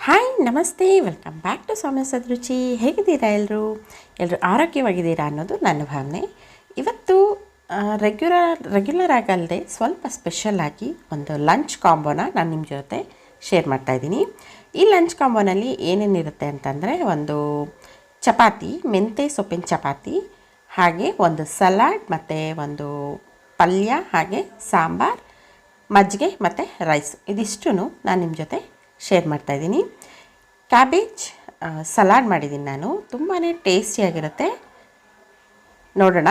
Hi ನಮಸ್ತೆ, welcome back to ಸೌಮ್ಯ ಸದ್ರುಚಿ. ಹೇಗಿದ್ದೀರಾ ಎಲ್ಲರೂ ಆರೋಗ್ಯವಾಗಿದ್ದೀರಾ ಅನ್ನೋದು ನನ್ನ ಭಾವನೆ. ಇವತ್ತು ರೆಗ್ಯುಲರ್ ಆಗಲ್ಲದೆ ಸ್ವಲ್ಪ ಸ್ಪೆಷಲಾಗಿ ಒಂದು ಲಂಚ್ ಕಾಂಬೋನ ನಾನು ನಿಮ್ಮ ಜೊತೆ ಶೇರ್ ಮಾಡ್ತಾಯಿದ್ದೀನಿ. ಈ ಲಂಚ್ ಕಾಂಬೋನಲ್ಲಿ ಏನೇನಿರುತ್ತೆ ಅಂತಂದರೆ, ಒಂದು ಚಪಾತಿ, ಮೆಂತೆ ಸೊಪ್ಪಿನ ಚಪಾತಿ, ಹಾಗೆ ಒಂದು ಸಲಾಡ್ ಮತ್ತು ಒಂದು ಪಲ್ಯ, ಹಾಗೆ ಸಾಂಬಾರ್, ಮಜ್ಜಿಗೆ ಮತ್ತು ರೈಸ್, ಇದಿಷ್ಟು ನಾನು ನಿಮ್ಮ ಜೊತೆ ಶೇರ್ ಮಾಡ್ತಾಯಿದ್ದೀನಿ. ಕ್ಯಾಬೇಜ್ ಸಲಾಡ್ ಮಾಡಿದ್ದೀನಿ ನಾನು. ತುಂಬಾ ಟೇಸ್ಟಿಯಾಗಿರುತ್ತೆ. ನೋಡೋಣ.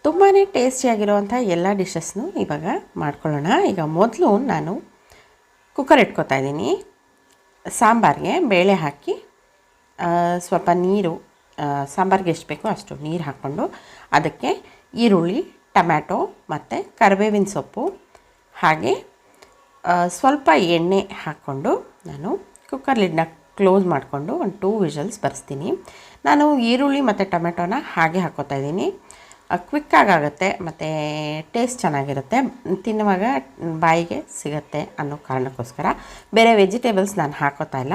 ತುಂಬಾ ಟೇಸ್ಟಿಯಾಗಿರುವಂಥ ಎಲ್ಲ ಡಿಶಸ್ನು ಇವಾಗ ಮಾಡ್ಕೊಳ್ಳೋಣ. ಈಗ ಮೊದಲು ನಾನು ಕುಕ್ಕರ್ ಇಟ್ಕೊತಾ ಇದ್ದೀನಿ. ಸಾಂಬಾರಿಗೆ ಬೇಳೆ ಹಾಕಿ ಸ್ವಲ್ಪ ನೀರು, ಸಾಂಬಾರಿಗೆ ಎಷ್ಟು ಬೇಕೋ ಅಷ್ಟು ನೀರು ಹಾಕ್ಕೊಂಡು ಅದಕ್ಕೆ ಈರುಳ್ಳಿ, ಟೊಮ್ಯಾಟೊ ಮತ್ತು ಕರಿಬೇವಿನ ಸೊಪ್ಪು, ಹಾಗೆ ಸ್ವಲ್ಪ ಎಣ್ಣೆ ಹಾಕ್ಕೊಂಡು ನಾನು ಕುಕ್ಕರ್ ಲಿಡ್ನ ಕ್ಲೋಸ್ ಮಾಡಿಕೊಂಡು ಒಂದು 2 ವಿಷಲ್ಸ್ ಬರೆಸ್ತೀನಿ. ನಾನು ಈರುಳ್ಳಿ ಮತ್ತು ಟೊಮ್ಯಾಟೊನ ಹಾಗೆ ಹಾಕ್ಕೋತಾ ಇದ್ದೀನಿ. ಕ್ವಿಕ್ಕಾಗುತ್ತೆ ಮತ್ತು ಟೇಸ್ಟ್ ಚೆನ್ನಾಗಿರುತ್ತೆ, ತಿನ್ನುವಾಗ ಬಾಯಿಗೆ ಸಿಗುತ್ತೆ ಅನ್ನೋ ಕಾರಣಕ್ಕೋಸ್ಕರ ಬೇರೆ ವೆಜಿಟೇಬಲ್ಸ್ ನಾನು ಹಾಕೋತಾ ಇಲ್ಲ.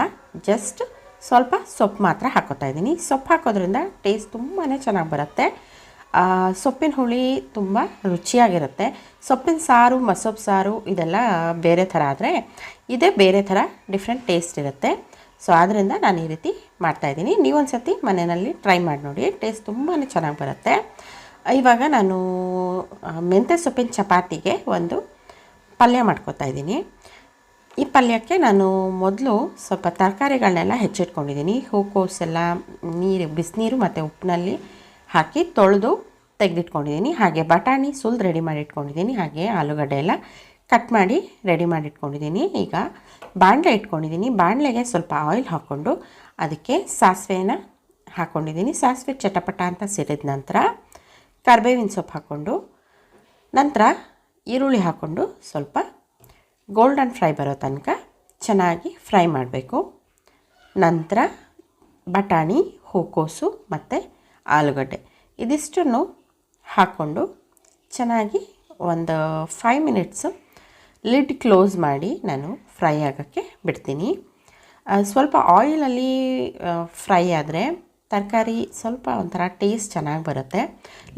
ಜಸ್ಟ್ ಸ್ವಲ್ಪ ಸೊಪ್ಪು ಮಾತ್ರ ಹಾಕೋತಾ ಇದ್ದೀನಿ. ಸೊಪ್ಪು ಹಾಕೋದ್ರಿಂದ ಟೇಸ್ಟ್ ತುಂಬಾ ಚೆನ್ನಾಗಿ ಬರುತ್ತೆ. ಸೊಪ್ಪಿನ ಹುಳಿ ತುಂಬ ರುಚಿಯಾಗಿರುತ್ತೆ. ಸೊಪ್ಪಿನ ಸಾರು, ಮಸೊಪ್ಪು ಸಾರು ಇದೆಲ್ಲ ಬೇರೆ ಥರ ಆದರೆ, ಇದೇ ಬೇರೆ ಥರ ಡಿಫ್ರೆಂಟ್ ಟೇಸ್ಟ್ ಇರುತ್ತೆ. ಸೊ ಆದ್ದರಿಂದ ನಾನು ಈ ರೀತಿ ಮಾಡ್ತಾಯಿದ್ದೀನಿ. ನೀವೊಂದು ಸತಿ ಮನೆಯಲ್ಲಿ ಟ್ರೈ ಮಾಡಿ ನೋಡಿ, ಟೇಸ್ಟ್ ತುಂಬಾ ಚೆನ್ನಾಗಿ ಬರುತ್ತೆ. ಇವಾಗ ನಾನು ಮೆಂತ್ಯ ಸೊಪ್ಪಿನ ಚಪಾತಿಗೆ ಒಂದು ಪಲ್ಯ ಮಾಡ್ಕೊತಾ ಇದ್ದೀನಿ. ಈ ಪಲ್ಯಕ್ಕೆ ನಾನು ಮೊದಲು ಸ್ವಲ್ಪ ತರಕಾರಿಗಳನ್ನೆಲ್ಲ ಹೆಚ್ಚಿಟ್ಕೊಂಡಿದ್ದೀನಿ. ಹೂಕೋಸೆಲ್ಲ ಬಿಸಿನೀರು ಮತ್ತು ಉಪ್ಪಿನಲ್ಲಿ ಹಾಕಿ ತೊಳೆದು ತೆಗೆದಿಟ್ಕೊಂಡಿದ್ದೀನಿ. ಹಾಗೆ ಬಟಾಣಿ ಸುಲಿದು ರೆಡಿ ಮಾಡಿ ಇಟ್ಕೊಂಡಿದ್ದೀನಿ. ಹಾಗೆ ಆಲೂಗಡ್ಡೆ ಎಲ್ಲ ಕಟ್ ಮಾಡಿ ರೆಡಿ ಮಾಡಿ ಇಟ್ಕೊಂಡಿದ್ದೀನಿ. ಈಗ ಬಾಣಲೆ ಇಟ್ಕೊಂಡಿದ್ದೀನಿ. ಬಾಣಲೆಗೆ ಸ್ವಲ್ಪ ಆಯಿಲ್ ಹಾಕ್ಕೊಂಡು ಅದಕ್ಕೆ ಸಾಸಿವೆನ ಹಾಕ್ಕೊಂಡಿದ್ದೀನಿ. ಸಾಸಿವೆ ಚಟಪಟ ಅಂತ ಸಿಡಿದ ನಂತರ ಕರಿಬೇವಿನ ಸೊಪ್ಪು ಹಾಕ್ಕೊಂಡು, ನಂತರ ಈರುಳ್ಳಿ ಹಾಕ್ಕೊಂಡು ಸ್ವಲ್ಪ ಗೋಲ್ಡನ್ ಫ್ರೈ ಬರೋ ತನಕ ಚೆನ್ನಾಗಿ ಫ್ರೈ ಮಾಡಬೇಕು. ನಂತರ ಬಟಾಣಿ, ಹೂಕೋಸು ಮತ್ತು ಆಲೂಗಡ್ಡೆ ಇದಿಷ್ಟನ್ನು ಹಾಕ್ಕೊಂಡು ಚೆನ್ನಾಗಿ ಒಂದು 5 ಮಿನಿಟ್ಸು ಲಿಡ್ ಕ್ಲೋಸ್ ಮಾಡಿ ನಾನು ಫ್ರೈ ಆಗೋಕ್ಕೆ ಬಿಡ್ತೀನಿ. ಸ್ವಲ್ಪ ಆಯಿಲಲ್ಲಿ ಫ್ರೈ ಆದರೆ ತರಕಾರಿ ಸ್ವಲ್ಪ ಒಂಥರ ಟೇಸ್ಟ್ ಚೆನ್ನಾಗಿ ಬರುತ್ತೆ.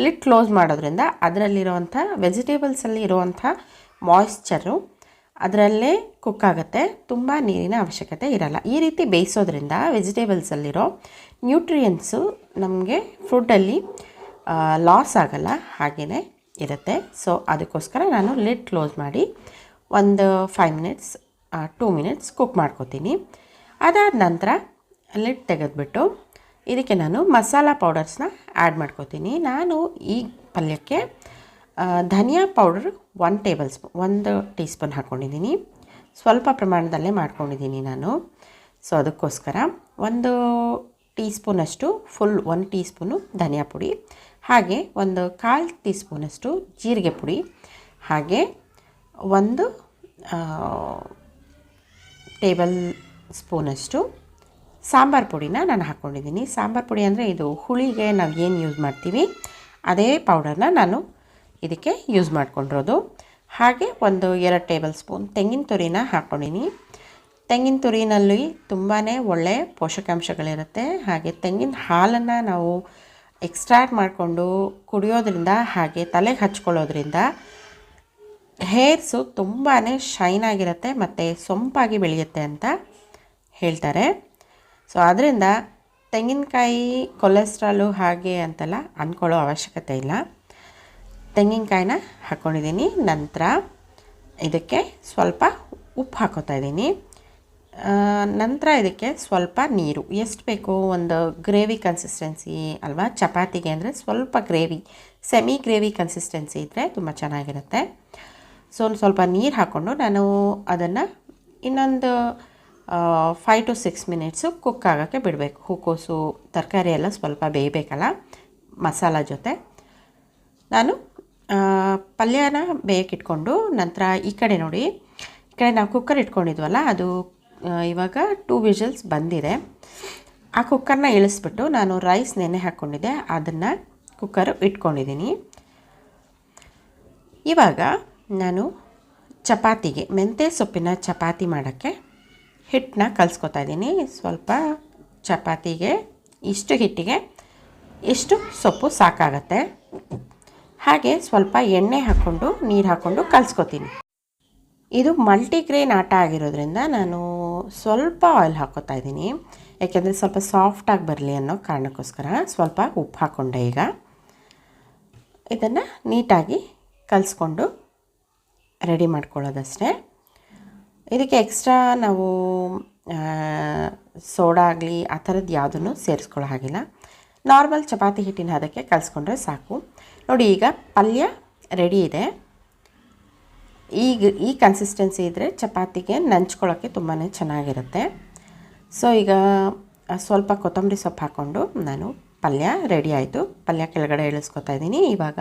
ಲಿಡ್ ಕ್ಲೋಸ್ ಮಾಡೋದ್ರಿಂದ ಅದರಲ್ಲಿರುವಂಥ ವೆಜಿಟೇಬಲ್ಸಲ್ಲಿ ಇರುವಂಥ ಮಾಯ್ಶ್ಚರು ಅದರಲ್ಲೇ ಕುಕ್ ಆಗುತ್ತೆ. ತುಂಬ ನೀರಿನ ಅವಶ್ಯಕತೆ ಇರಲ್ಲ. ಈ ರೀತಿ ಬೇಯಿಸೋದ್ರಿಂದ ವೆಜಿಟೇಬಲ್ಸಲ್ಲಿರೋ ನ್ಯೂಟ್ರಿಯೆಂಟ್ಸು ನಮಗೆ ಫುಡ್ಡಲ್ಲಿ ಲಾಸ್ ಆಗಲ್ಲ, ಹಾಗೆಯೇ ಇರುತ್ತೆ. ಸೊ ಅದಕ್ಕೋಸ್ಕರ ನಾನು ಲಿಡ್ ಕ್ಲೋಸ್ ಮಾಡಿ ಒಂದು 5 ಮಿನಿಟ್ಸ್ 2 ಮಿನಿಟ್ಸ್ ಕುಕ್ ಮಾಡ್ಕೋತೀನಿ. ಅದಾದ ನಂತರ ಲಿಡ್ ತೆಗೆದುಬಿಟ್ಟು ಇದಕ್ಕೆ ನಾನು ಮಸಾಲ ಪೌಡರ್ಸ್ನ ಆ್ಯಡ್ ಮಾಡ್ಕೋತೀನಿ. ನಾನು ಈ ಪಲ್ಯಕ್ಕೆ ಧನಿಯಾ ಪೌಡರ್ 1 ಟೀ ಸ್ಪೂನ್ ಹಾಕ್ಕೊಂಡಿದ್ದೀನಿ. ಸ್ವಲ್ಪ ಪ್ರಮಾಣದಲ್ಲೇ ಮಾಡ್ಕೊಂಡಿದ್ದೀನಿ ನಾನು. ಸೊ ಅದಕ್ಕೋಸ್ಕರ 1 ಟೀ ಸ್ಪೂನಷ್ಟು ಫುಲ್ 1 ಟೀ ಸ್ಪೂನು ಧನಿಯಾ ಪುಡಿ, ಹಾಗೆ 1/4 ಟೀ ಸ್ಪೂನಷ್ಟು ಜೀರಿಗೆ ಪುಡಿ, ಹಾಗೆ 1 ಟೇಬಲ್ ಸ್ಪೂನಷ್ಟು ಸಾಂಬಾರು ಪುಡಿನ ನಾನು ಹಾಕ್ಕೊಂಡಿದ್ದೀನಿ. ಸಾಂಬಾರು ಪುಡಿ ಅಂದರೆ ಇದು ಹುಳಿಗೆ ನಾವು ಏನು ಯೂಸ್ ಮಾಡ್ತೀವಿ ಅದೇ ಪೌಡರ್ನ ನಾನು ಇದಕ್ಕೆ ಯೂಸ್ ಮಾಡ್ಕೊಂಡಿರೋದು. ಹಾಗೆ 2 ಟೇಬಲ್ ಸ್ಪೂನ್ ತೆಂಗಿನ ತುರಿನ ಹಾಕ್ಕೊಂಡಿನಿ. ತೆಂಗಿನ ತುರಿನಲ್ಲಿ ತುಂಬಾ ಒಳ್ಳೆಯ ಪೋಷಕಾಂಶಗಳಿರುತ್ತೆ. ಹಾಗೆ ತೆಂಗಿನ ಹಾಲನ್ನು ನಾವು ಎಕ್ಸ್ಟ್ರಾಕ್ಟ್ ಮಾಡಿಕೊಂಡು ಕುಡಿಯೋದ್ರಿಂದ, ಹಾಗೆ ತಲೆಗೆ ಹಚ್ಕೊಳ್ಳೋದ್ರಿಂದ ಹೇರ್ಸು ತುಂಬಾ ಶೈನ್ ಆಗಿರುತ್ತೆ ಮತ್ತು ಸೊಂಪಾಗಿ ಬೆಳೆಯುತ್ತೆ ಅಂತ ಹೇಳ್ತಾರೆ. ಸೊ ಆದ್ದರಿಂದ ತೆಂಗಿನಕಾಯಿ ಕೊಲೆಸ್ಟ್ರಾಲು ಹಾಗೆ ಅಂತೆಲ್ಲ ಅಂದ್ಕೊಳ್ಳೋ ಅವಶ್ಯಕತೆ ಇಲ್ಲ. ತೆಂಗಿನಕಾಯಿನ ಹಾಕ್ಕೊಂಡಿದ್ದೀನಿ. ನಂತರ ಇದಕ್ಕೆ ಸ್ವಲ್ಪ ಉಪ್ಪು ಹಾಕೋತಾ ಇದ್ದೀನಿ. ನಂತರ ಇದಕ್ಕೆ ಸ್ವಲ್ಪ ನೀರು ಎಷ್ಟು ಬೇಕೋ, ಒಂದು ಗ್ರೇವಿ ಕನ್ಸಿಸ್ಟೆನ್ಸಿ ಅಲ್ವಾ ಚಪಾತಿಗೆ ಅಂದರೆ ಸ್ವಲ್ಪ ಸೆಮಿ ಗ್ರೇವಿ ಕನ್ಸಿಸ್ಟೆನ್ಸಿ ಇದ್ದರೆ ತುಂಬ ಚೆನ್ನಾಗಿರುತ್ತೆ. ಸೊ ಸ್ವಲ್ಪ ನೀರು ಹಾಕ್ಕೊಂಡು ನಾನು ಅದನ್ನು ಇನ್ನೊಂದು 5 to 6 ಮಿನಿಟ್ಸು ಕುಕ್ ಆಗೋಕ್ಕೆ ಬಿಡಬೇಕು. ಹೂಕೋಸು ತರಕಾರಿ ಎಲ್ಲ ಸ್ವಲ್ಪ ಬೇಯಬೇಕಲ್ಲ ಮಸಾಲ ಜೊತೆ. ನಾನು ಪಲ್ಯನ ಬೇಯಕ್ಕಿಟ್ಕೊಂಡು ನಂತರ ಈ ಕಡೆ ನೋಡಿ, ಈ ಕಡೆ ನಾವು ಕುಕ್ಕರ್ ಇಟ್ಕೊಂಡಿದ್ವಲ್ಲ, ಅದು ಇವಾಗ 2 ವಿಷಲ್ಸ್ ಬಂದಿದೆ. ಆ ಕುಕ್ಕರ್ನ ಇಳಿಸ್ಬಿಟ್ಟು ನಾನು ರೈಸ್ ನೆನೆ ಹಾಕ್ಕೊಂಡಿದ್ದೆ, ಅದನ್ನು ಕುಕ್ಕರ್ ಇಟ್ಕೊಂಡಿದ್ದೀನಿ. ಇವಾಗ ನಾನು ಚಪಾತಿಗೆ ಮೆಂತ್ಯ ಸೊಪ್ಪಿನ ಚಪಾತಿ ಮಾಡೋಕ್ಕೆ ಹಿಟ್ಟನ್ನ ಕಲಿಸ್ಕೊತಾ ಇದ್ದೀನಿ. ಸ್ವಲ್ಪ ಚಪಾತಿಗೆ ಇಷ್ಟು ಹಿಟ್ಟಿಗೆ ಇಷ್ಟು ಸೊಪ್ಪು ಸಾಕಾಗತ್ತೆ. ಹಾಗೆ ಸ್ವಲ್ಪ ಎಣ್ಣೆ ಹಾಕ್ಕೊಂಡು ನೀರು ಹಾಕ್ಕೊಂಡು ಕಲಿಸ್ಕೊತೀನಿ. ಇದು ಮಲ್ಟಿಗ್ರೇನ್ ಆಟ ಆಗಿರೋದ್ರಿಂದ ನಾನು ಸ್ವಲ್ಪ ಆಯಿಲ್ ಹಾಕ್ಕೋತಾ ಇದ್ದೀನಿ, ಯಾಕೆಂದರೆ ಸ್ವಲ್ಪ ಸಾಫ್ಟಾಗಿ ಬರಲಿ ಅನ್ನೋ ಕಾರಣಕ್ಕೋಸ್ಕರ. ಸ್ವಲ್ಪ ಉಪ್ಪು ಹಾಕ್ಕೊಂಡೆ. ಈಗ ಇದನ್ನು ನೀಟಾಗಿ ಕಲಿಸ್ಕೊಂಡು ರೆಡಿ ಮಾಡ್ಕೊಳ್ಳೋದಷ್ಟೇ. ಇದಕ್ಕೆ ಎಕ್ಸ್ಟ್ರಾ ನಾವು ಸೋಡಾ ಆಗಲಿ ಆ ಥರದ್ದು ಯಾವುದನ್ನು ಸೇರಿಸ್ಕೊಳ್ಳೋ ಹಾಗಿಲ್ಲ. ನಾರ್ಮಲ್ ಚಪಾತಿ ಹಿಟ್ಟಿನ ಅದಕ್ಕೆ ಕಲಿಸ್ಕೊಂಡ್ರೆ ಸಾಕು. ನೋಡಿ, ಈಗ ಪಲ್ಯ ರೆಡಿ ಇದೆ. ಈ ಕನ್ಸಿಸ್ಟೆನ್ಸಿ ಇದ್ದರೆ ಚಪಾತಿಗೆ ನಂಚ್ಕೊಳ್ಳೋಕ್ಕೆ ತುಂಬಾ ಚೆನ್ನಾಗಿರುತ್ತೆ. ಸೊ ಈಗ ಸ್ವಲ್ಪ ಕೊತ್ತಂಬರಿ ಸೊಪ್ಪು ಹಾಕ್ಕೊಂಡು ನಾನು ಪಲ್ಯ ರೆಡಿ ಆಯಿತು. ಪಲ್ಯ ಕೆಳಗಡೆ ಇಳಿಸ್ಕೊತಾ ಇದ್ದೀನಿ. ಇವಾಗ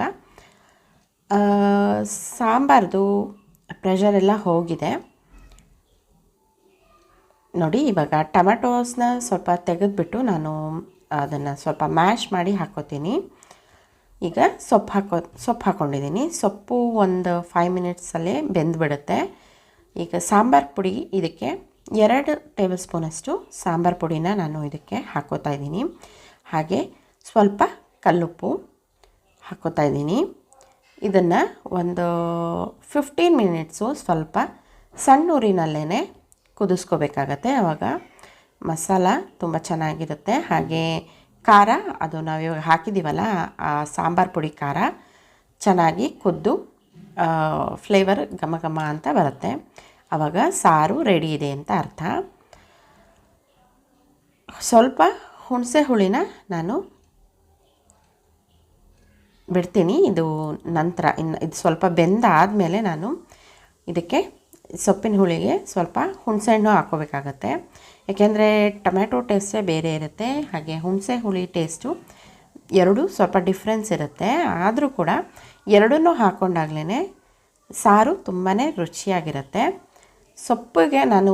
ಸಾಂಬಾರ್ದು ಪ್ರೆಷರೆಲ್ಲ ಹೋಗಿದೆ ನೋಡಿ. ಇವಾಗ ಟೊಮೆಟೋಸ್ನ ಸ್ವಲ್ಪ ತೆಗೆದುಬಿಟ್ಟು ನಾನು ಅದನ್ನು ಸ್ವಲ್ಪ ಮ್ಯಾಶ್ ಮಾಡಿ ಹಾಕ್ಕೋತೀನಿ. ಈಗ ಸೊಪ್ಪು ಹಾಕ್ಕೊಂಡಿದ್ದೀನಿ. ಸೊಪ್ಪು ಒಂದು 5 ಮಿನಿಟ್ಸಲ್ಲೇ ಬೆಂದುಬಿಡುತ್ತೆ. ಈಗ ಸಾಂಬಾರು ಪುಡಿ ಇದಕ್ಕೆ 2 ಟೇಬಲ್ ಸ್ಪೂನಷ್ಟು ಸಾಂಬಾರು ಪುಡಿನ ನಾನು ಇದಕ್ಕೆ ಹಾಕ್ಕೋತಾ ಇದ್ದೀನಿ. ಹಾಗೆ ಸ್ವಲ್ಪ ಕಲ್ಲುಪ್ಪು ಹಾಕ್ಕೋತಾ ಇದ್ದೀನಿ. ಇದನ್ನು ಒಂದು 15 ಮಿನಿಟ್ಸು ಸ್ವಲ್ಪ ಸಣ್ಣ ಊರಿನಲ್ಲೇ ಕುದಿಸ್ಕೋಬೇಕಾಗತ್ತೆ. ಆವಾಗ ಮಸಾಲ ತುಂಬ ಚೆನ್ನಾಗಿರುತ್ತೆ. ಹಾಗೆ ಖಾರ, ಅದು ನಾವು ಇವಾಗ ಹಾಕಿದ್ದೀವಲ್ಲ ಆ ಸಾಂಬಾರು ಪುಡಿ ಖಾರ ಚೆನ್ನಾಗಿ ಕುದ್ದು ಫ್ಲೇವರ್ ಘಮ ಘಮ ಅಂತ ಬರುತ್ತೆ. ಆವಾಗ ಸಾರು ರೆಡಿ ಇದೆ ಅಂತ ಅರ್ಥ. ಸ್ವಲ್ಪ ಹುಣಸೆ ಹುಳಿನ ನಾನು ಬಿಡ್ತೀನಿ. ಇದು ನಂತರ ಇದು ಸ್ವಲ್ಪ ಬೆಂದಾದಮೇಲೆ ನಾನು ಇದಕ್ಕೆ ಸೊಪ್ಪಿನ ಹುಳಿಗೆ ಸ್ವಲ್ಪ ಹುಣಸೆಹಣ್ಣು ಹಾಕ್ಕೋಬೇಕಾಗತ್ತೆ. ಏಕೆಂದರೆ ಟೊಮ್ಯಾಟೊ ಟೇಸ್ಟೇ ಬೇರೆ ಇರುತ್ತೆ, ಹಾಗೆ ಹುಣಸೆ ಹುಳಿ ಟೇಸ್ಟು ಎರಡೂ ಸ್ವಲ್ಪ ಡಿಫ್ರೆನ್ಸ್ ಇರುತ್ತೆ. ಆದರೂ ಕೂಡ ಎರಡನ್ನೂ ಹಾಕ್ಕೊಂಡಾಗ್ಲೇ ಸಾರು ತುಂಬಾ ರುಚಿಯಾಗಿರುತ್ತೆ. ಸೊಪ್ಪಿಗೆ ನಾನು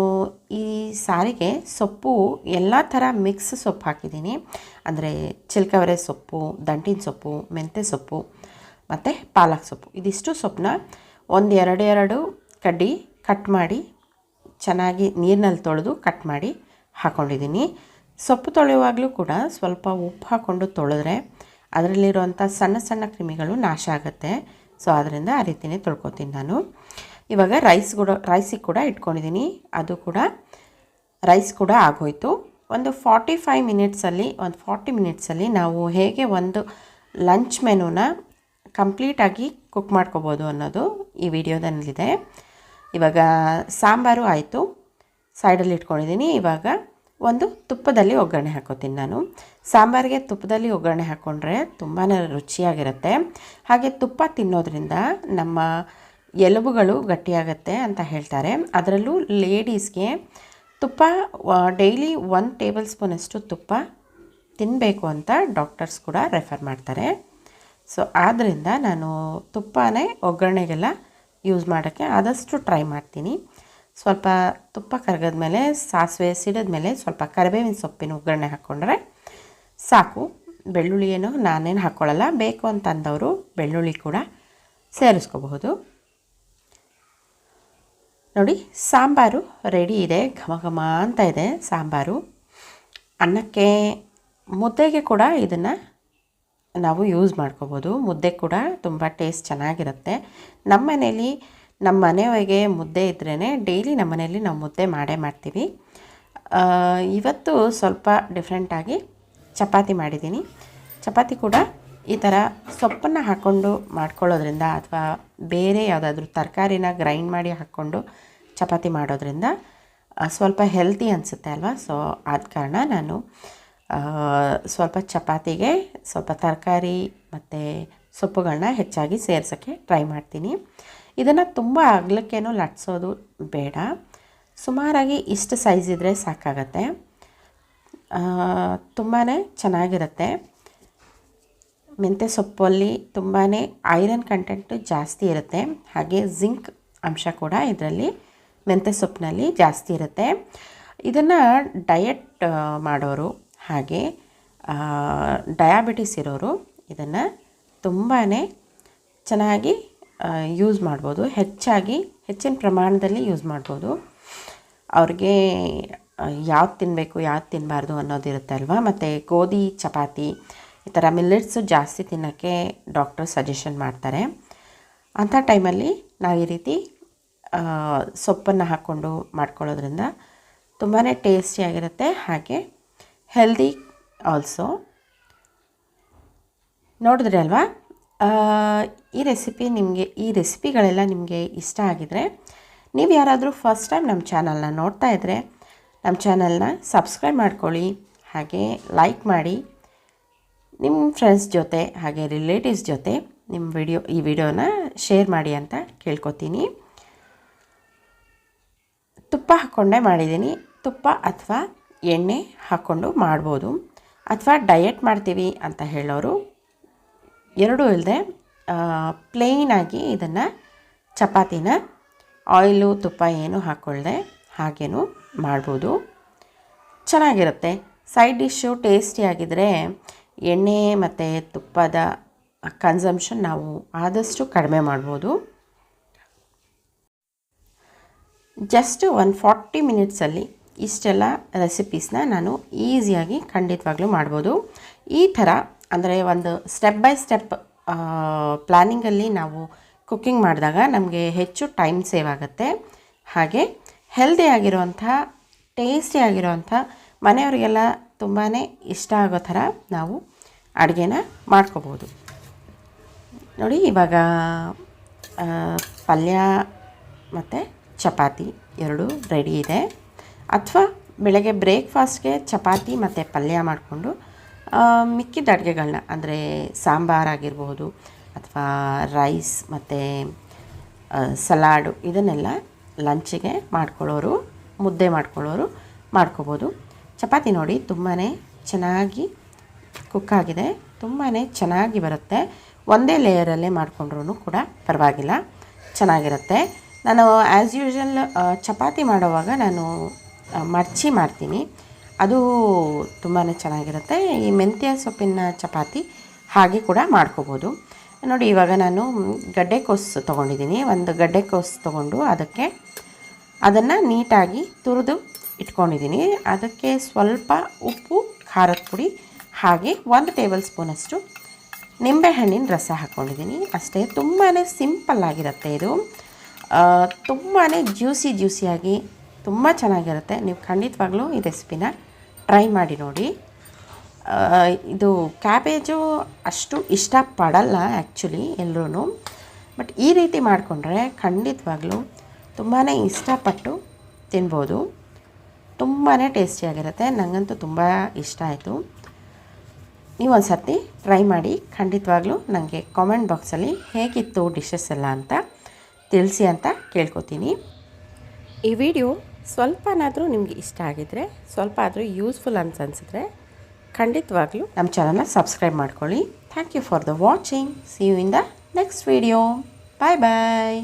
ಈ ಸಾರಿಗೆ ಸೊಪ್ಪು ಎಲ್ಲ ಥರ ಮಿಕ್ಸ್ ಸೊಪ್ಪು ಹಾಕಿದ್ದೀನಿ. ಅಂದರೆ ಚಿಲ್ಕವರೆ ಸೊಪ್ಪು, ದಂಟಿನ ಸೊಪ್ಪು, ಮೆಂತ್ಯ ಸೊಪ್ಪು ಮತ್ತು ಪಾಲಕ್ ಸೊಪ್ಪು. ಇದಿಷ್ಟು ಸೊಪ್ಪನ್ನ ಒಂದು 2 ಕಡ್ಡಿ ಕಟ್ ಮಾಡಿ ಚೆನ್ನಾಗಿ ನೀರಿನಲ್ಲಿ ತೊಳೆದು ಕಟ್ ಮಾಡಿ ಹಾಕ್ಕೊಂಡಿದ್ದೀನಿ. ಸೊಪ್ಪು ತೊಳೆಯುವಾಗಲೂ ಕೂಡ ಸ್ವಲ್ಪ ಉಪ್ಪು ಹಾಕ್ಕೊಂಡು ತೊಳೆದ್ರೆ ಅದರಲ್ಲಿರುವಂಥ ಸಣ್ಣ ಸಣ್ಣ ಕ್ರಿಮಿಗಳು ನಾಶ ಆಗುತ್ತೆ. ಸೊ ಅದರಿಂದ ಆ ರೀತಿಯೇ ತೊಳ್ಕೊತೀನಿ ನಾನು. ಇವಾಗ ರೈಸಿಗೆ ಕೂಡ ಇಟ್ಕೊಂಡಿದ್ದೀನಿ. ಅದು ಕೂಡ ರೈಸ್ ಕೂಡ ಆಗೋಯ್ತು. ಒಂದು 40 ಮಿನಿಟ್ಸಲ್ಲಿ ನಾವು ಹೇಗೆ ಒಂದು ಲಂಚ್ ಮೆನುನ ಕಂಪ್ಲೀಟಾಗಿ ಕುಕ್ ಮಾಡ್ಕೋಬೋದು ಅನ್ನೋದು ಈ ವಿಡಿಯೋದಲ್ಲಿದೆ. ಇವಾಗ ಸಾಂಬಾರು ಆಯಿತು, ಸೈಡಲ್ಲಿ ಇಟ್ಕೊಂಡಿದ್ದೀನಿ. ಇವಾಗ ಒಂದು ತುಪ್ಪದಲ್ಲಿ ಒಗ್ಗರಣೆ ಹಾಕ್ಕೋತೀನಿ ನಾನು. ಸಾಂಬಾರಿಗೆ ತುಪ್ಪದಲ್ಲಿ ಒಗ್ಗರಣೆ ಹಾಕ್ಕೊಂಡ್ರೆ ತುಂಬಾ ರುಚಿಯಾಗಿರುತ್ತೆ. ಹಾಗೆ ತುಪ್ಪ ತಿನ್ನೋದ್ರಿಂದ ನಮ್ಮ ಎಲುಬುಗಳು ಗಟ್ಟಿಯಾಗತ್ತೆ ಅಂತ ಹೇಳ್ತಾರೆ. ಅದರಲ್ಲೂ ಲೇಡೀಸ್ಗೆ ತುಪ್ಪ ಡೈಲಿ 1 ಟೇಬಲ್ ಸ್ಪೂನಷ್ಟು ತುಪ್ಪ ತಿನ್ನಬೇಕು ಅಂತ ಡಾಕ್ಟರ್ಸ್ ಕೂಡ ರೆಫರ್ ಮಾಡ್ತಾರೆ. ಸೊ ಆದ್ದರಿಂದ ನಾನು ತುಪ್ಪನೇ ಒಗ್ಗರಣೆಗೆಲ್ಲ ಯೂಸ್ ಮಾಡೋಕ್ಕೆ ಆದಷ್ಟು ಟ್ರೈ ಮಾಡ್ತೀನಿ. ಸ್ವಲ್ಪ ತುಪ್ಪ ಕರಗಿದ್ಮೇಲೆ ಸಾಸಿವೆ ಸಿಡಿದ್ಮೇಲೆ ಸ್ವಲ್ಪ ಕರಿಬೇವಿನ ಸೊಪ್ಪಿನ ಒಗ್ಗರಣೆ ಹಾಕ್ಕೊಂಡ್ರೆ ಸಾಕು. ಬೆಳ್ಳುಳ್ಳಿ ಏನು ನಾನೇನು ಹಾಕ್ಕೊಳ್ಳಲ್ಲ, ಬೇಕು ಅಂತಂದವರು ಬೆಳ್ಳುಳ್ಳಿ ಕೂಡ ಸೇರಿಸ್ಕೋಬಹುದು. ನೋಡಿ, ಸಾಂಬಾರು ರೆಡಿ ಇದೆ. ಘಮ ಘಮ ಅಂತ ಇದೆ ಸಾಂಬಾರು. ಅನ್ನಕ್ಕೆ, ಮುದ್ದೆಗೆ ಕೂಡ ಇದನ್ನು ನಾವು ಯೂಸ್ ಮಾಡ್ಕೋಬೋದು. ಮುದ್ದೆ ಕೂಡ ತುಂಬ ಟೇಸ್ಟ್ ಚೆನ್ನಾಗಿರುತ್ತೆ. ನಮ್ಮ ಮನೆಯೊಳಗೆ ಮುದ್ದೆ ಇದ್ರೇ ಡೈಲಿ ನಮ್ಮ ಮನೆಯಲ್ಲಿ ನಾವು ಮುದ್ದೆ ಮಾಡೇ ಮಾಡ್ತೀವಿ. ಇವತ್ತು ಸ್ವಲ್ಪ ಡಿಫ್ರೆಂಟಾಗಿ ಚಪಾತಿ ಮಾಡಿದ್ದೀನಿ. ಚಪಾತಿ ಕೂಡ ಈ ಥರ ಸೊಪ್ಪನ್ನು ಹಾಕ್ಕೊಂಡು ಮಾಡ್ಕೊಳ್ಳೋದ್ರಿಂದ ಅಥವಾ ಬೇರೆ ಯಾವುದಾದ್ರೂ ತರಕಾರಿನ ಗ್ರೈಂಡ್ ಮಾಡಿ ಹಾಕ್ಕೊಂಡು ಚಪಾತಿ ಮಾಡೋದ್ರಿಂದ ಸ್ವಲ್ಪ ಹೆಲ್ತಿ ಅನಿಸುತ್ತೆ ಅಲ್ವಾ. ಸೊ ಆದ ಕಾರಣ ನಾನು ಸ್ವಲ್ಪ ಚಪಾತಿಗೆ ಸ್ವಲ್ಪ ತರಕಾರಿ ಮತ್ತು ಸೊಪ್ಪುಗಳನ್ನ ಹೆಚ್ಚಾಗಿ ಸೇರ್ಸೋಕ್ಕೆ ಟ್ರೈ ಮಾಡ್ತೀನಿ. ಇದನ್ನು ತುಂಬ ಅಗಲಕ್ಕೇನೂ ಲಟ್ಸೋದು ಬೇಡ, ಸುಮಾರಾಗಿ ಇಷ್ಟು ಸೈಜ್ ಇದ್ದರೆ ಸಾಕಾಗತ್ತೆ. ತುಂಬಾ ಚೆನ್ನಾಗಿರುತ್ತೆ. ಮೆಂತ್ಯ ಸೊಪ್ಪಲ್ಲಿ ತುಂಬಾ ಐರನ್ ಕಂಟೆಂಟು ಜಾಸ್ತಿ ಇರುತ್ತೆ. ಹಾಗೆ ಜಿಂಕ್ ಅಂಶ ಕೂಡ ಇದರಲ್ಲಿ ಮೆಂತ್ಯ ಸೊಪ್ಪಿನಲ್ಲಿ ಜಾಸ್ತಿ ಇರುತ್ತೆ. ಇದನ್ನು ಡಯಟ್ ಮಾಡೋರು ಹಾಗೆ ಡಯಾಬಿಟಿಸ್ ಇರೋರು ಇದನ್ನು ತುಂಬಾ ಚೆನ್ನಾಗಿ ಯೂಸ್ ಮಾಡ್ಬೋದು, ಹೆಚ್ಚಿನ ಪ್ರಮಾಣದಲ್ಲಿ ಯೂಸ್ ಮಾಡ್ಬೋದು. ಅವ್ರಿಗೆ ಯಾವ್ದು ತಿನ್ನಬೇಕು ಯಾವ್ದು ತಿನ್ನಬಾರ್ದು ಅನ್ನೋದಿರುತ್ತೆ ಅಲ್ವಾ. ಮತ್ತು ಗೋಧಿ ಚಪಾತಿ ಈ ಥರ ಮಿಲ್ಲೆಟ್ಸು ಜಾಸ್ತಿ ತಿನ್ನೋಕ್ಕೆ ಡಾಕ್ಟರ್ ಸಜೆಷನ್ ಮಾಡ್ತಾರೆ. ಅಂಥ ಟೈಮಲ್ಲಿ ನಾವು ಈ ರೀತಿ ಸೊಪ್ಪನ್ನು ಹಾಕ್ಕೊಂಡು ಮಾಡ್ಕೊಳ್ಳೋದ್ರಿಂದ ತುಂಬಾ ಟೇಸ್ಟಿಯಾಗಿರುತ್ತೆ, ಹಾಗೆ ಹೆಲ್ದಿ ಆಲ್ಸೋ. ನೋಡಿದ್ರಿ ಅಲ್ವಾ, ಈ ರೆಸಿಪಿಗಳೆಲ್ಲ ನಿಮಗೆ ಇಷ್ಟ ಆಗಿದರೆ, ನೀವು ಯಾರಾದರೂ ಫಸ್ಟ್ ಟೈಮ್ ನಮ್ಮ ಚಾನಲ್ನ ನೋಡ್ತಾ ಇದ್ದರೆ ನಮ್ಮ ಚಾನಲ್ನ ಸಬ್ಸ್ಕ್ರೈಬ್ ಮಾಡ್ಕೊಳ್ಳಿ, ಹಾಗೆ ಲೈಕ್ ಮಾಡಿ, ನಿಮ್ಮ ಫ್ರೆಂಡ್ಸ್ ಜೊತೆ ಹಾಗೆ ರಿಲೇಟಿವ್ಸ್ ಜೊತೆ ಈ ವಿಡಿಯೋನ ಶೇರ್ ಮಾಡಿ ಅಂತ ಕೇಳ್ಕೊತೀನಿ. ತುಪ್ಪ ಹಾಕ್ಕೊಂಡೇ ಮಾಡಿದ್ದೀನಿ. ತುಪ್ಪ ಅಥವಾ ಎಣ್ಣೆ ಹಾಕ್ಕೊಂಡು ಮಾಡ್ಬೋದು, ಅಥವಾ ಡಯಟ್ ಮಾಡ್ತೀವಿ ಅಂತ ಹೇಳೋರು ಎರಡೂ ಇಲ್ಲದೆ ಪ್ಲೇನಾಗಿ ಇದನ್ನು ಚಪಾತಿನ ಆಯಿಲು ತುಪ್ಪ ಏನು ಹಾಕ್ಕೊಳ್ದೆ ಹಾಗೇನೂ ಮಾಡ್ಬೋದು, ಚೆನ್ನಾಗಿರುತ್ತೆ. ಸೈಡ್ ಡಿಶ್ಶು ಟೇಸ್ಟಿಯಾಗಿದ್ದರೆ ಎಣ್ಣೆ ಮತ್ತು ತುಪ್ಪದ ಕನ್ಸಂಪ್ಷನ್ ನಾವು ಆದಷ್ಟು ಕಡಿಮೆ ಮಾಡ್ಬೋದು. ಜಸ್ಟ್ 40 ಮಿನಿಟ್ಸಲ್ಲಿ ಇಷ್ಟೆಲ್ಲ ರೆಸಿಪೀಸ್ನ ನಾನು ಈಸಿಯಾಗಿ ಖಂಡಿತವಾಗ್ಲೂ ಮಾಡ್ಬೋದು. ಈ ಥರ ಅಂದರೆ ಒಂದು ಸ್ಟೆಪ್ ಬೈ ಸ್ಟೆಪ್ ಪ್ಲ್ಯಾನಿಂಗಲ್ಲಿ ನಾವು ಕುಕ್ಕಿಂಗ್ ಮಾಡಿದಾಗ ನಮಗೆ ಹೆಚ್ಚು ಟೈಮ್ ಸೇವ್ ಆಗುತ್ತೆ, ಹಾಗೆ ಹೆಲ್ದಿ ಆಗಿರೋವಂಥ ಟೇಸ್ಟಿ ಆಗಿರೋವಂಥ ಮನೆಯವರಿಗೆಲ್ಲ ತುಂಬಾ ಇಷ್ಟ ಆಗೋ ಥರ ನಾವು ಅಡುಗೆನ ಮಾಡ್ಕೋಬೋದು. ನೋಡಿ, ಇವಾಗ ಪಲ್ಯ ಮತ್ತು ಚಪಾತಿ ಎರಡೂ ರೆಡಿ ಇದೆ. ಅಥವಾ ಬೆಳಗ್ಗೆ ಬ್ರೇಕ್ಫಾಸ್ಟ್ಗೆ ಚಪಾತಿ ಮತ್ತು ಪಲ್ಯ ಮಾಡಿಕೊಂಡು ಮಿಕ್ಕಿದ ಅಡುಗೆಗಳನ್ನ ಅಂದರೆ ಸಾಂಬಾರಾಗಿರ್ಬೋದು ಅಥವಾ ರೈಸ್ ಮತ್ತು ಸಲಾಡು ಇದನ್ನೆಲ್ಲ ಲಂಚಿಗೆ ಮಾಡ್ಕೊಳ್ಳೋರು, ಮುದ್ದೆ ಮಾಡ್ಕೊಳ್ಳೋರು ಮಾಡ್ಕೋಬೋದು. ಚಪಾತಿ ನೋಡಿ ತುಂಬಾ ಚೆನ್ನಾಗಿ ಕುಕ್ಕಾಗಿದೆ, ತುಂಬಾ ಚೆನ್ನಾಗಿ ಬರುತ್ತೆ. ಒಂದೇ ಲೇಯರಲ್ಲೇ ಮಾಡಿಕೊಂಡ್ರೂ ಕೂಡ ಪರವಾಗಿಲ್ಲ, ಚೆನ್ನಾಗಿರುತ್ತೆ. ನಾನು ಆ್ಯಸ್ ಯೂಶ್ವಲ್ ಚಪಾತಿ ಮಾಡುವಾಗ ನಾನು ಮಡಚಿ ಮಾಡ್ತೀನಿ, ಅದು ತುಂಬಾ ಚೆನ್ನಾಗಿರುತ್ತೆ. ಈ ಮೆಂತ್ಯ ಸೊಪ್ಪಿನ ಚಪಾತಿ ಹಾಗೆ ಕೂಡ ಮಾಡ್ಕೋಬೋದು. ನೋಡಿ, ಇವಾಗ ನಾನು ಗಡ್ಡೆಕೋಸು ತೊಗೊಂಡಿದ್ದೀನಿ. ಒಂದು ಗಡ್ಡೆಕೋಸು ತೊಗೊಂಡು ಅದನ್ನು ನೀಟಾಗಿ ತುರಿದು ಇಟ್ಕೊಂಡಿದ್ದೀನಿ. ಅದಕ್ಕೆ ಸ್ವಲ್ಪ ಉಪ್ಪು, ಖಾರದ ಪುಡಿ, ಹಾಗೆ 1 ಟೇಬಲ್ ಸ್ಪೂನಷ್ಟು ನಿಂಬೆಹಣ್ಣಿನ ರಸ ಹಾಕ್ಕೊಂಡಿದ್ದೀನಿ ಅಷ್ಟೇ. ತುಂಬಾ ಸಿಂಪಲ್ಲಾಗಿರುತ್ತೆ ಇದು, ತುಂಬಾ ಜ್ಯೂಸಿಯಾಗಿ ತುಂಬ ಚೆನ್ನಾಗಿರುತ್ತೆ. ನೀವು ಖಂಡಿತವಾಗ್ಲೂ ಈ ರೆಸಿಪಿನ ಟ್ರೈ ಮಾಡಿ ನೋಡಿ. ಇದು ಕ್ಯಾಬೇಜು ಅಷ್ಟು ಇಷ್ಟಪಡಲ್ಲ ಆ್ಯಕ್ಚುಲಿ ಎಲ್ಲರೂ, ಬಟ್ ಈ ರೀತಿ ಮಾಡಿಕೊಂಡ್ರೆ ಖಂಡಿತವಾಗ್ಲೂ ತುಂಬಾ ಇಷ್ಟಪಟ್ಟು ತಿನ್ಬೋದು. ತುಂಬಾ ಟೇಸ್ಟಿಯಾಗಿರುತ್ತೆ, ನನಗಂತೂ ತುಂಬ ಇಷ್ಟ ಆಯಿತು. ನೀವೊಂದು ಸರ್ತಿ ಟ್ರೈ ಮಾಡಿ, ಖಂಡಿತವಾಗ್ಲೂ ನನಗೆ ಕಾಮೆಂಟ್ ಬಾಕ್ಸಲ್ಲಿ ಹೇಗಿತ್ತು ಡಿಶಸ್ ಎಲ್ಲ ಅಂತ ತಿಳಿಸಿ ಅಂತ ಕೇಳ್ಕೊತೀನಿ. ಈ ವಿಡಿಯೋ ಸ್ವಲ್ಪನಾದರೂ ನಿಮಗೆ ಇಷ್ಟ ಆಗಿದರೆ, ಸ್ವಲ್ಪ ಆದರೂ ಯೂಸ್ಫುಲ್ ಅಂತ ಅನಿಸಿದ್ರೆ ಖಂಡಿತವಾಗ್ಲೂ ನಮ್ಮ ಚಾನಲ್ನ ಸಬ್ಸ್ಕ್ರೈಬ್ ಮಾಡ್ಕೊಳ್ಳಿ. Thank you for the watching. See you in the next video. Bye bye.